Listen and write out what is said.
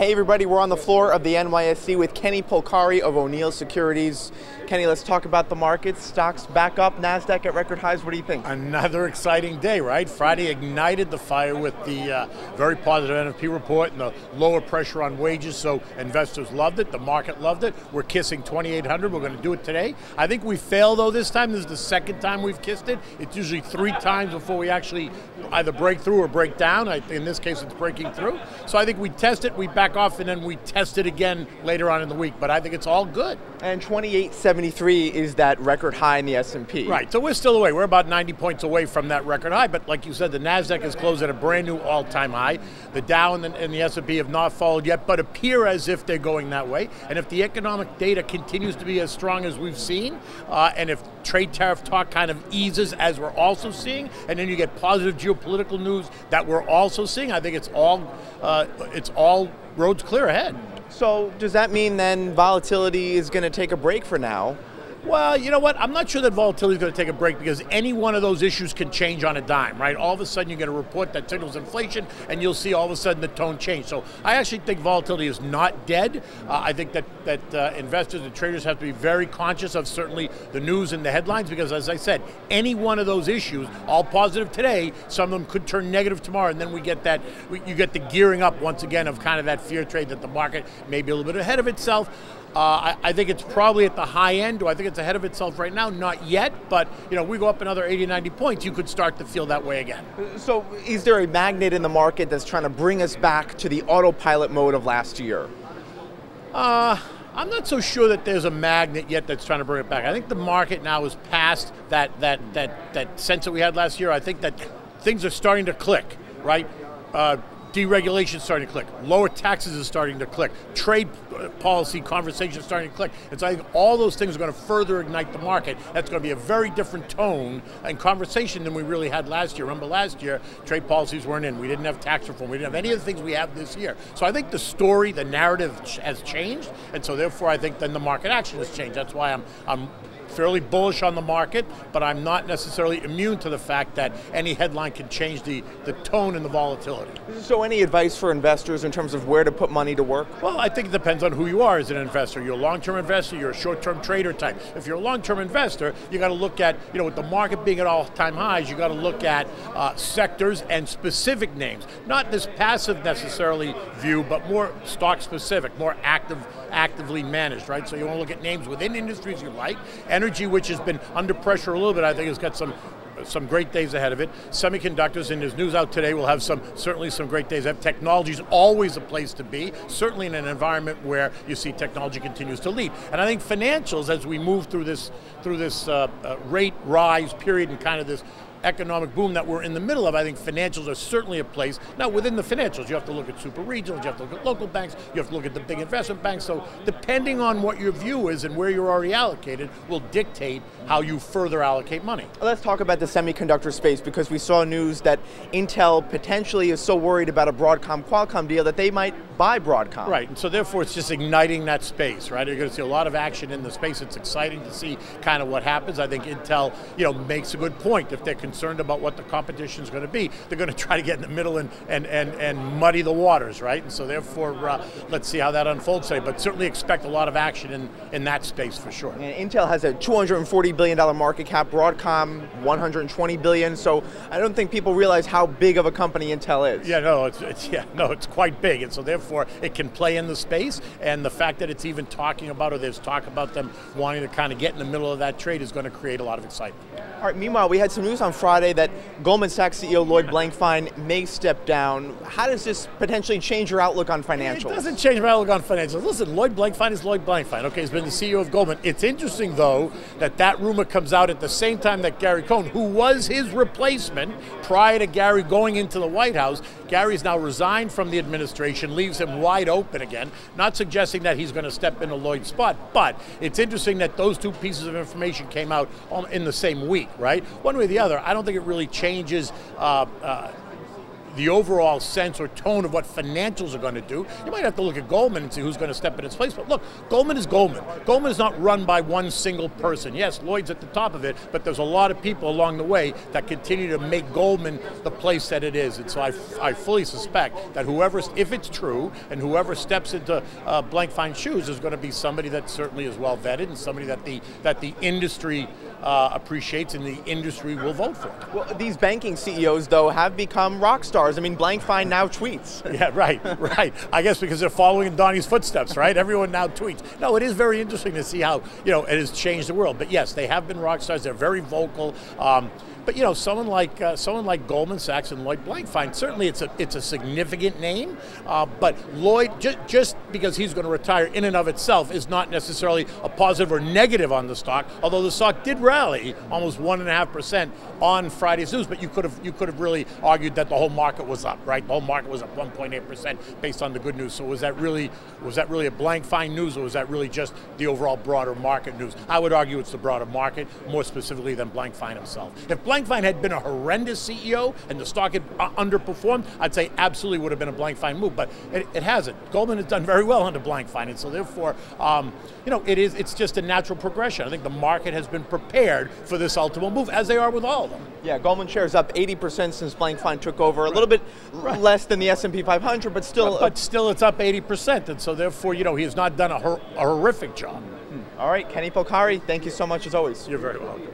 Hey everybody, we're on the floor of the NYSE with Kenny Polcari of O'Neil Securities. Kenny, let's talk about the markets. Stocks back up, NASDAQ at record highs. What do you think? Another exciting day, right? Friday ignited the fire with the very positive NFP report and the lower pressure on wages, so investors loved it, the market loved it. We're kissing 2,800, we're going to do it today. I think we failed though this time. This is the second time we've kissed it. It's usually 3 times before we actually either break through or break down. In this case, it's breaking through. So I think we test it, we back off, and then we test it again later on in the week. But I think it's all good. And 2873 is that record high in the S&P. Right, so we're still away. We're about 90 points away from that record high. But like you said, the NASDAQ has closed at a brand new all-time high. The Dow and the S&P have not followed yet, but appear as if they're going that way. And if the economic data continues to be as strong as we've seen, and if trade tariff talk kind of eases as we're also seeing, and then you get positive geopolitical news that we're also seeing, I think it's all roads clear ahead. So does that mean then volatility is going to take a break for now? Well, you know what? I'm not sure that volatility is going to take a break because any one of those issues can change on a dime, right? All of a sudden you get a report that signals inflation and you'll see all of a sudden the tone change. So I actually think volatility is not dead. I think that investors and traders have to be very conscious of certainly the news and the headlines because, as I said, any one of those issues, all positive today, some of them could turn negative tomorrow, and then we get that, you get the gearing up once again of kind of that fear trade that the market may be a little bit ahead of itself. I think it's probably at the high end. Do I think it's ahead of itself right now? Not yet, but you know, we go up another 80, 90 points, you could start to feel that way again. So is there a magnet in the market that's trying to bring us back to the autopilot mode of last year? I'm not so sure that there's a magnet yet that's trying to bring it back. I think the market now is past that sense that we had last year. I think that things are starting to click, right? Deregulation is starting to click. Lower taxes is starting to click. Trade policy conversation is starting to click. And so I think all those things are going to further ignite the market. That's going to be a very different tone and conversation than we really had last year. Remember last year, trade policies weren't in. We didn't have tax reform. We didn't have any of the things we have this year. So I think the story, the narrative has changed. And so therefore I think then the market action has changed. That's why I'm fairly bullish on the market, but I'm not necessarily immune to the fact that any headline can change the tone and the volatility. So any advice for investors in terms of where to put money to work? Well, I think it depends on who you are as an investor. You're a long-term investor, you're a short-term trader type. If you're a long-term investor, you got to look at, you know, with the market being at all-time highs, you got to look at sectors and specific names. Not this passive necessarily view, but more stock-specific, more actively managed, right? So you want to look at names within industries you like. Energy, which has been under pressure a little bit, I think has got some great days ahead of it. Semiconductors, and there's news out today, will have certainly some great days ahead. Technology is always a place to be, certainly in an environment where you see technology continues to lead. And I think financials, as we move through this rate rise period and kind of this economic boom that we're in the middle of, I think financials are certainly a place. Now within the financials, you have to look at super regionals, you have to look at local banks, you have to look at the big investment banks. So depending on what your view is and where you're already allocated will dictate how you further allocate money. Let's talk about the semiconductor space because we saw news that Intel potentially is so worried about a Broadcom-Qualcomm deal that they might buy Broadcom. Right, and so therefore it's just igniting that space, right? You're going to see a lot of action in the space. It's exciting to see kind of what happens. I think Intel, you know, makes a good point. If they're concerned about what the competition is going to be, they're going to try to get in the middle and muddy the waters, right? And so therefore, let's see how that unfolds today. But certainly expect a lot of action in that space for sure. And Intel has a $240 billion market cap, Broadcom $120 billion. So I don't think people realize how big of a company Intel is. Yeah, no, it's quite big, and so therefore it can play in the space. And the fact that it's even talking about, or there's talk about them wanting to kind of get in the middle of that trade, is going to create a lot of excitement. All right. Meanwhile, we had some news on Friday that Goldman Sachs CEO Lloyd Blankfein may step down. How does this potentially change your outlook on financials? It doesn't change my outlook on financials. Listen, Lloyd Blankfein is Lloyd Blankfein. Okay, he's been the CEO of Goldman. It's interesting, though, that rumor comes out at the same time that Gary Cohn, who was his replacement prior to Gary going into the White House, Gary's now resigned from the administration, leaves him wide open again, not suggesting that he's going to step into Lloyd's spot, but it's interesting that those two pieces of information came out in the same week, right? One way or the other, I don't think it really changes the overall sense or tone of what financials are going to do. You might have to look at Goldman and see who's going to step in its place. But look, Goldman is Goldman. Goldman is not run by one single person. Yes, Lloyd's at the top of it, but there's a lot of people along the way that continue to make Goldman the place that it is. And so I fully suspect that whoever, if it's true, and whoever steps into Blankfein's shoes is going to be somebody that certainly is well vetted and somebody that the industry appreciates and the industry will vote for. Well, these banking CEOs, though, have become rock stars. I mean, Blankfein now tweets. Yeah, right. I guess because they're following in Donnie's footsteps, right? Everyone now tweets. No, it is very interesting to see how, it has changed the world. But yes, they have been rock stars. They're very vocal. But someone like Goldman Sachs and Lloyd Blankfein, certainly it's a significant name. But Lloyd, just because he's going to retire in and of itself, is not necessarily a positive or negative on the stock. Although the stock did rally almost 1.5% on Friday's news, but you could have really argued that the whole market was up, right? The whole market was up 1.8% based on the good news. So was that really a Blankfein news, or was that really just the overall broader market news? I would argue it's the broader market, more specifically than Blankfein himself. If Blankfein had been a horrendous CEO and the stock had underperformed, I'd say absolutely would have been a Blankfein move, but it hasn't. Goldman has done very well under Blankfein, and so therefore, it's just a natural progression. I think the market has been prepared for this ultimate move, as they are with all of them. Yeah, Goldman shares up 80% since Blankfein took over, a little bit less than the S&P 500, but still. But still, it's up 80%, and so therefore, he has not done a horrific job. All right, Kenny Polcari, thank you so much as always. You're very welcome.